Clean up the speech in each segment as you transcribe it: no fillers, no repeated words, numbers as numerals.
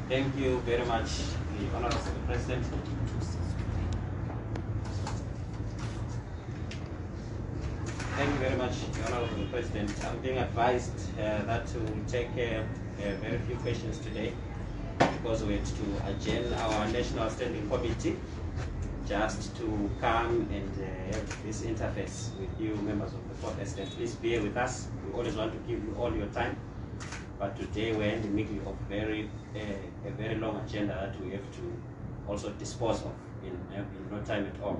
Thank you very much, the Honourable President. Thank you very much, Honourable President. I'm being advised that to take very few questions today because we had to adjourn our National Standing Committee just to come and have this interface with you, members of the Fourth Estate. Please bear with us. We always want to give you all your time, but today we're in the middle of a very long agenda that we have to also dispose of in no time at all.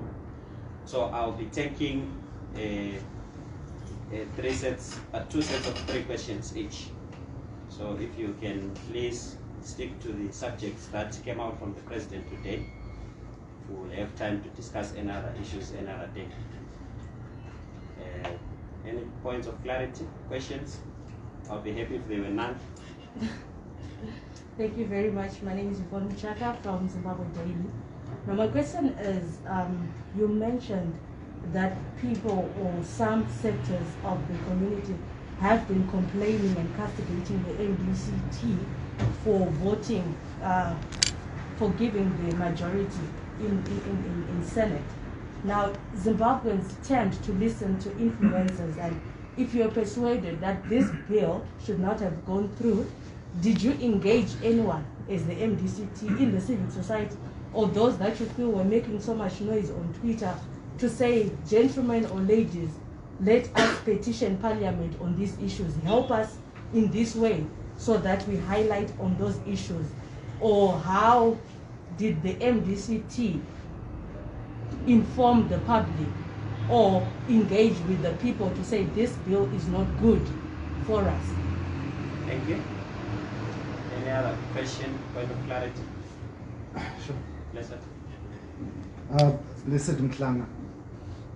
So I'll be taking two sets of 3 questions each. So if you can please stick to the subjects that came out from the President today, we'll have time to discuss any other issues another day. Any points of clarity, questions? I'll be happy if there were none. Thank you very much. My name is Yvonne Chaka from Zimbabwe Daily. Now my question is, you mentioned that people or some sectors of the community have been complaining and castigating the MDC-T for voting, for giving the majority in Senate. Now, Zimbabweans tend to listen to influencers, and if you're persuaded that this bill should not have gone through, did you engage anyone as the MDC-T in the civil society, or those that you feel were making so much noise on Twitter to say, gentlemen or ladies, let us petition Parliament on these issues, help us in this way so that we highlight on those issues? Or how did the MDC-T inform the public or engage with the people to say this bill is not good for us? Thank you. Any other question, point of clarity? Sure. Blessed. Blessed Mklanga,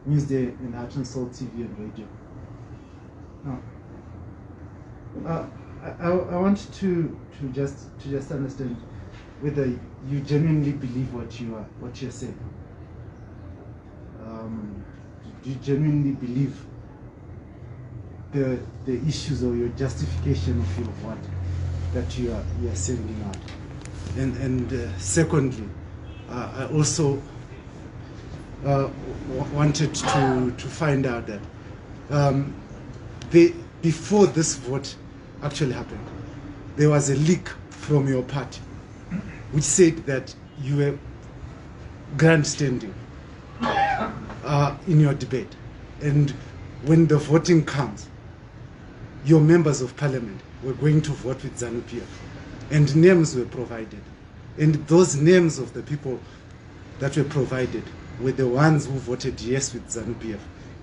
Newsday in Arkansas TV and radio. Now, I want to just understand whether you genuinely believe what you're saying. Do you genuinely believe the issues or your justification of what that you are sending out? And secondly, I also wanted to find out that before this vote actually happened, there was a leak from your party which said that you were grandstanding in your debate, and when the voting comes, your members of parliament were going to vote with ZANU-PF, and names were provided, and those names of the people that were provided were the ones who voted yes with ZANU-PF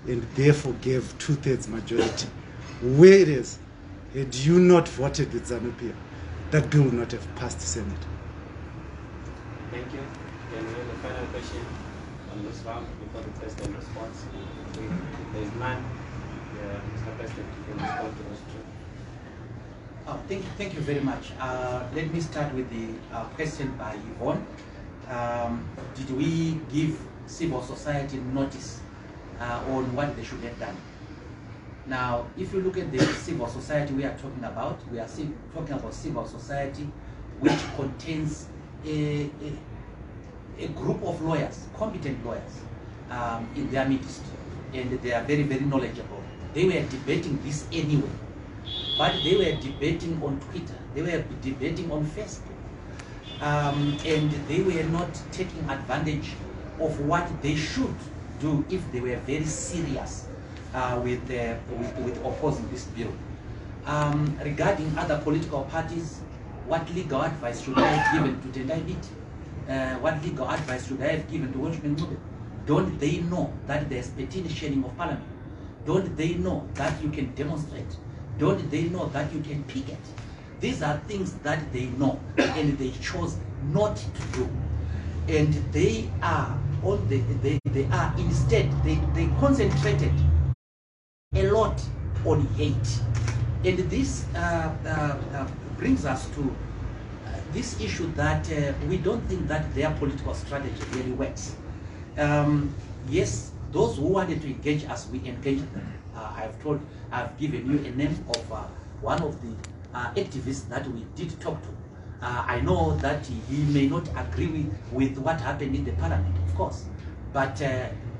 and therefore gave 2/3 majority. Whereas, had you not voted with ZANU-PF, that bill would not have passed the Senate. Thank you. Then we have the final question on this round before the President responds. If there is none, Mr. President, you can respond to those two. Thank you very much. Let me start with the question by Yvonne. Did we give civil society notice on what they should have done? Now, if you look at the civil society we are talking about, we are talking about civil society which contains a group of lawyers, competent lawyers in their midst, and they are very, very knowledgeable. They were debating this anyway, but they were debating on Twitter, they were debating on Facebook, and they were not taking advantage of what they should do if they were very serious with opposing this bill. Regarding other political parties, what legal advice should I have given to Tendai Biti? What legal advice should I have given to Watchman Mube? Don't they know that there's petitioning of parliament? Don't they know that you can demonstrate? Don't they know that you can picket? These are things that they know and they chose not to do. And they are instead they concentrated a lot on hate. And this brings us to this issue that we don't think that their political strategy really works. Yes, those who wanted to engage us, we engaged them. I've given you a name of one of the activists that we did talk to. I know that he may not agree with what happened in the parliament, of course, but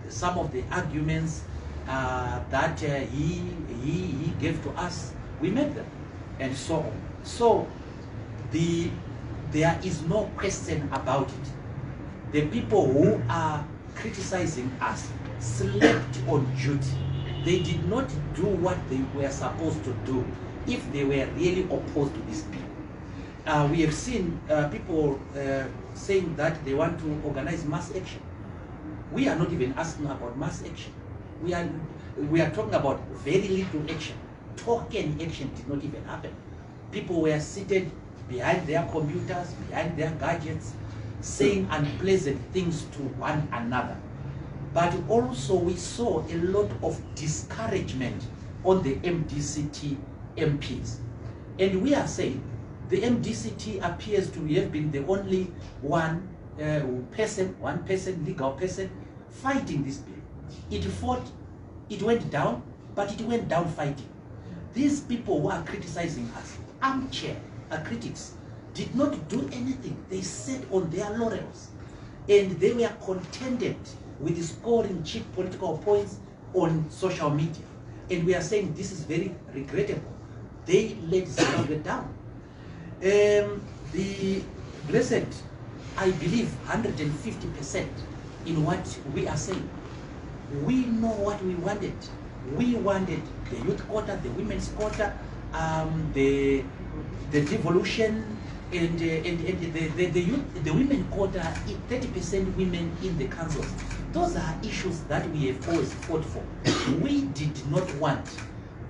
some of the arguments that he gave to us, we met them, and so on. So there is no question about it. The people who are criticizing us slept on duty. They did not do what they were supposed to do if they were really opposed to this bill. We have seen people saying that they want to organize mass action. We are not even asking about mass action. We are talking about very little action. Token action did not even happen. People were seated behind their computers, behind their gadgets, saying unpleasant things to one another. But also we saw a lot of discouragement on the MDC-T MPs. And we are saying the MDC-T appears to have been the only one person, legal person, fighting this bill. It fought, it went down, but it went down fighting. These people who are criticizing us, armchair critics, did not do anything. They sat on their laurels, and they were contented with scoring cheap political points on social media. And we are saying this is very regrettable. They let Zimbabwe down. The blessed, I believe, 150% in what we are saying. We know what we wanted. We wanted the youth quota, the women's quota, the devolution, and the women quota, 30% women in the councils. Those are issues that we have always fought for. We did not want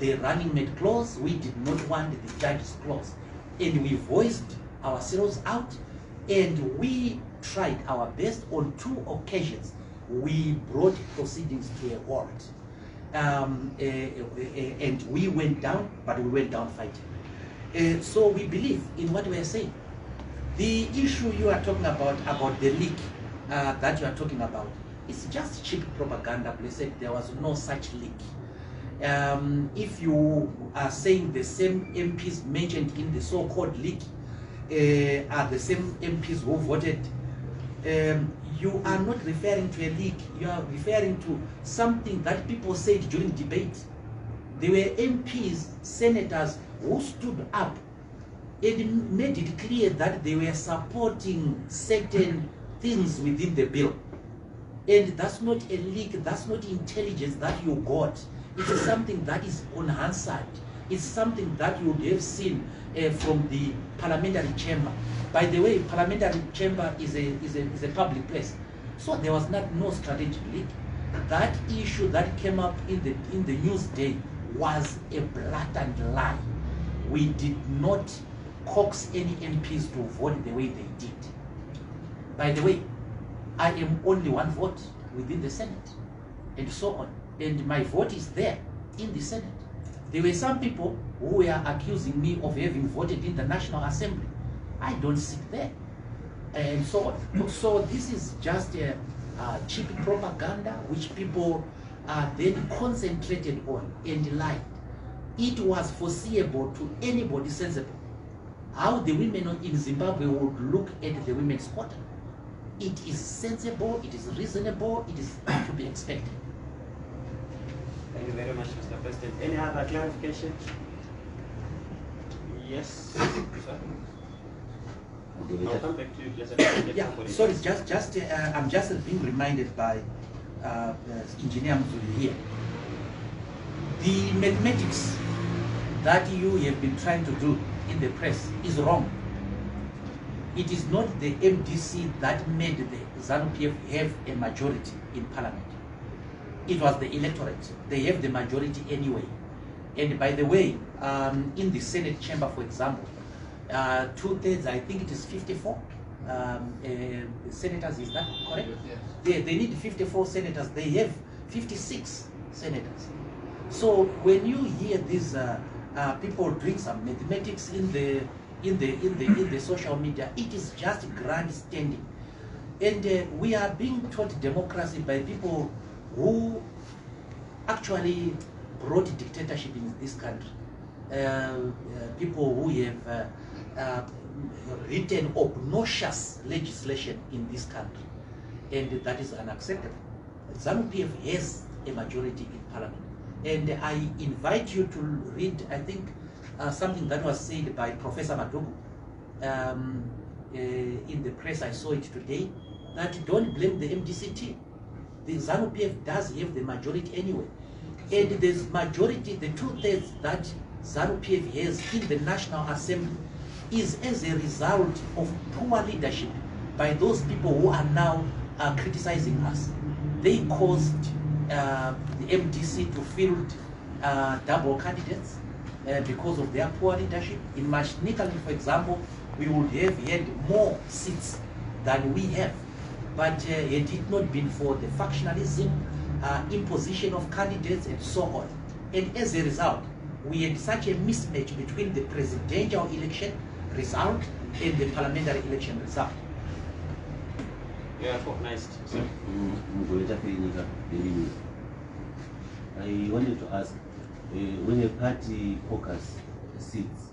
the running mate clause. We did not want the judge's clause. And we voiced ourselves out, and we tried our best. On 2 occasions. We brought proceedings to a halt. And we went down, but we went down fighting. So we believe in what we are saying. The issue you are talking about the leak that you are talking about, it's just cheap propaganda. Blessed, there was no such leak. If you are saying the same MPs mentioned in the so-called leak are the same MPs who voted, you are not referring to a leak. You are referring to something that people said during debate. There were MPs, senators who stood up and made it clear that they were supporting certain things within the bill. And that's not a leak, that's not intelligence that you got. It is something that is on Hansard. It's something that you would have seen from the parliamentary chamber. By the way, parliamentary chamber is a public place. So there was no strategic leak. That issue that came up in the news day was a blatant lie. We did not coax any MPs to vote the way they did. By the way, I am only one vote within the Senate, and so on. And my vote is there in the Senate. There were some people who were accusing me of having voted in the National Assembly. I don't sit there, and so on. So this is just a cheap propaganda which people then concentrated on and lied. It was foreseeable to anybody sensible how the women in Zimbabwe would look at the women's quota. It is sensible, it is reasonable, it is to be expected. Thank you very much, Mr. President. Any other clarification? Yes, sir. I'll come back to you, President. Yeah, sorry, I'm just being reminded by Engineer Mzuli here. The mathematics that you have been trying to do in the press is wrong. It is not the MDC that made the ZANU-PF have a majority in parliament. It was the electorate. They have the majority anyway. And by the way, in the Senate chamber, for example, 2/3, I think it is 54 senators, is that correct? Yes. They need 54 senators. They have 56 senators. So when you hear these people doing some mathematics in the social media, it is just grandstanding. And we are being taught democracy by people who actually brought dictatorship in this country. People who have written obnoxious legislation in this country, and that is unacceptable. ZANU-PF has a majority in parliament, and I invite you to read, I think, something that was said by Professor Madugu in the press. I saw it today, that don't blame the MDC-T. The ZANU-PF does have the majority anyway, and the majority, the 2/3 that ZANU-PF has in the National Assembly is as a result of poor leadership by those people who are now criticizing us. They caused the MDC to field double candidates because of their poor leadership. In Mashnikali, for example, we would have had more seats than we have. But had it not been for the factionalism, imposition of candidates, and so on. And as a result, we had such a mismatch between the presidential election result and the parliamentary election result. You are recognized, sir. I wanted to ask, when a party caucus sits,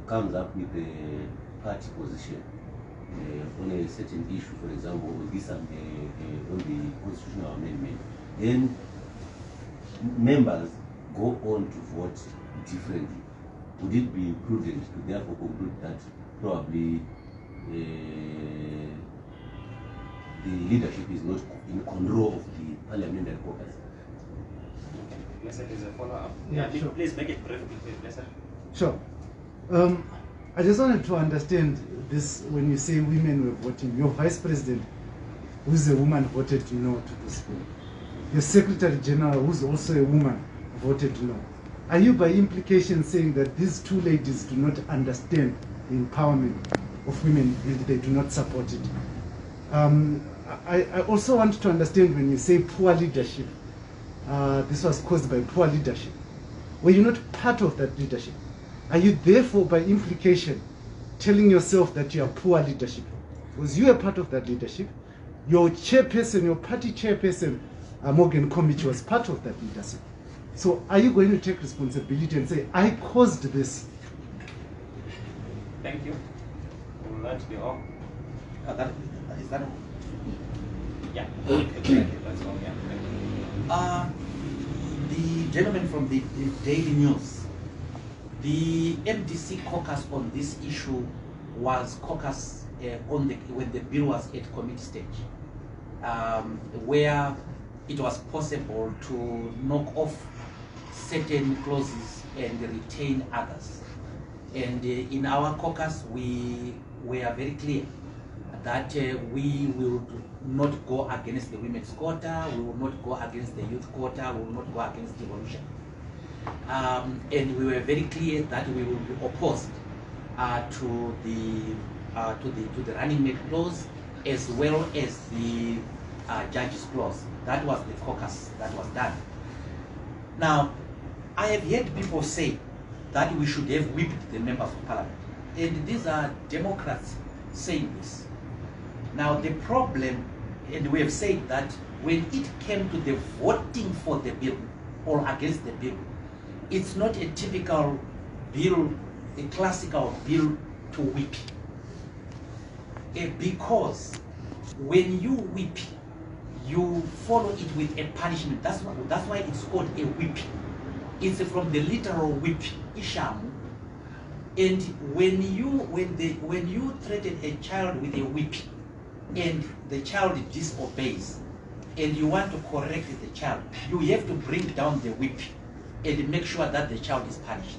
comes up with a party position on a certain issue, for example, this on the Constitutional Amendment, then members go on to vote differently. Would it be prudent to therefore conclude that probably the leadership is not in control of the parliamentary caucus? Blessed is a follow-up. Yeah, sure. Please make it brief, Blessed. Sure. I just wanted to understand this. When you say women were voting, your vice president, who's a woman, voted no to this bill. Your secretary general, who's also a woman, voted no. Are you by implication saying that these two ladies do not understand the empowerment of women and they do not support it? I also want to understand, when you say poor leadership, this was caused by poor leadership. Were you not part of that leadership? Are you therefore by implication telling yourself that you are poor leadership? Was you a part of that leadership? Your chairperson, your party chairperson, Morgan Comich, was part of that leadership. So are you going to take responsibility and say, I caused this? Thank you. Will that be all? Is that Yeah. Exactly. That's all. Yeah. Thank you. the gentleman from the Daily News? The MDC caucus on this issue was caucus when the bill was at committee stage, where it was possible to knock off certain clauses and retain others. And in our caucus, we were very clear that we will not go against the women's quota, we will not go against the youth quota, we will not go against devolution. And we were very clear that we will be opposed to the running mate clause as well as the judges clause. That was the caucus that was done. Now, I have heard people say that we should have whipped the members of parliament, and these are Democrats saying this. Now, the problem, and we have said that when it came to the voting for the bill or against the bill, it's not a typical bill, a classical bill to whip. Because when you whip, you follow it with a punishment. That's why it's called a whip. It's from the literal whip, ishamu. And when you threaten a child with a whip, and the child disobeys, and you want to correct the child, you have to bring down the whip and make sure that the child is punished.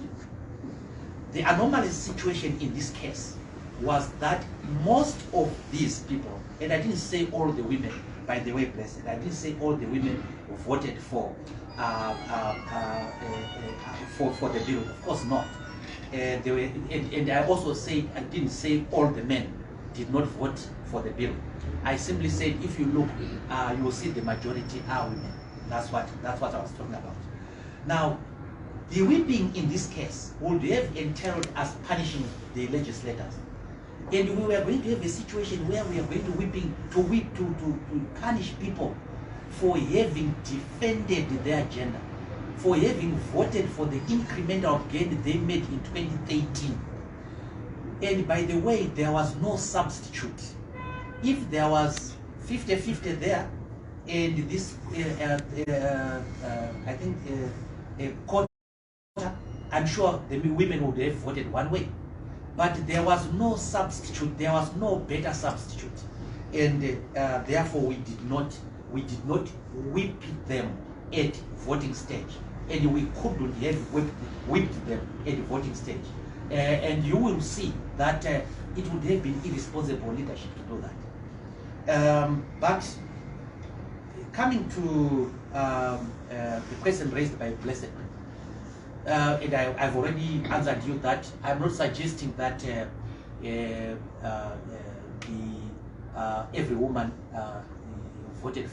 The anomalous situation in this case was that most of these people, and I didn't say all the women, by the way, blessed, I didn't say all the women who voted for the bill, of course not. And I also said, I didn't say all the men did not vote for the bill. I simply said, if you look, you will see the majority are women. That's what I was talking about. Now, the whipping in this case would have entailed us punishing the legislators. And we were going to have a situation where we are going to punish people for having defended their agenda, for having voted for the incremental gain they made in 2013. And by the way, there was no substitute. If there was 50-50 there, and this, I think, a quarter, I'm sure the women would have voted one way. But there was no substitute, there was no better substitute. And therefore we did not whip them at voting stage. And we couldn't have whipped them at the voting stage. And you will see that it would have been irresponsible leadership to do that. But coming to the question raised by Blessed, and I've already answered you that I'm not suggesting that every woman voted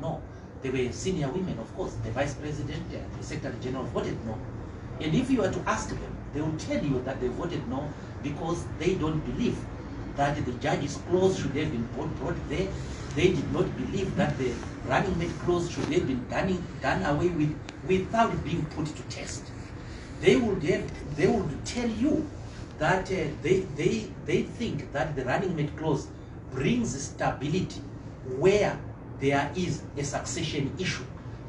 no. There were senior women, of course. The Vice President and the Secretary General voted no. And if you were to ask them, they will tell you that they voted no because they don't believe that the judge's clause should have been brought there. They did not believe that the running mate clause should have been done away with without being put to test. They would tell you that they think that the running mate clause brings stability where there is a succession issue.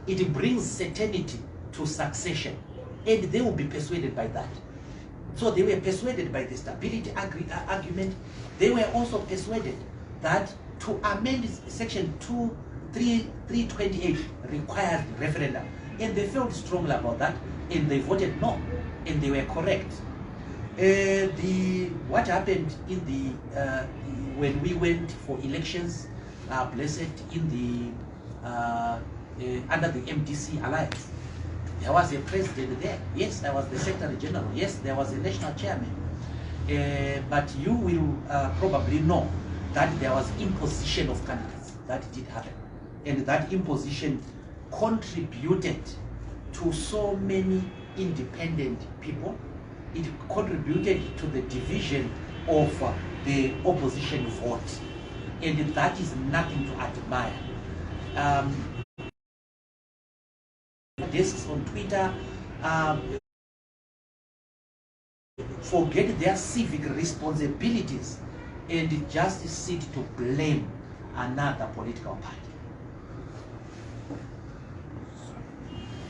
It brings certainty to succession, and they will be persuaded by that. So they were persuaded by the stability argument. They were also persuaded that to amend section 328 required referendum, and they felt strongly about that, and they voted no, and they were correct. What happened in the when we went for elections, Blessed, in the under the MDC alliance, there was a president there. Yes, there was the Secretary General. Yes, there was a national chairman. But you will probably know that there was imposition of candidates. That did happen, and that imposition contributed to so many independent people. It contributed to the division of the opposition vote, and that is nothing to admire. Desks on Twitter forget their civic responsibilities and just sit to blame another political party.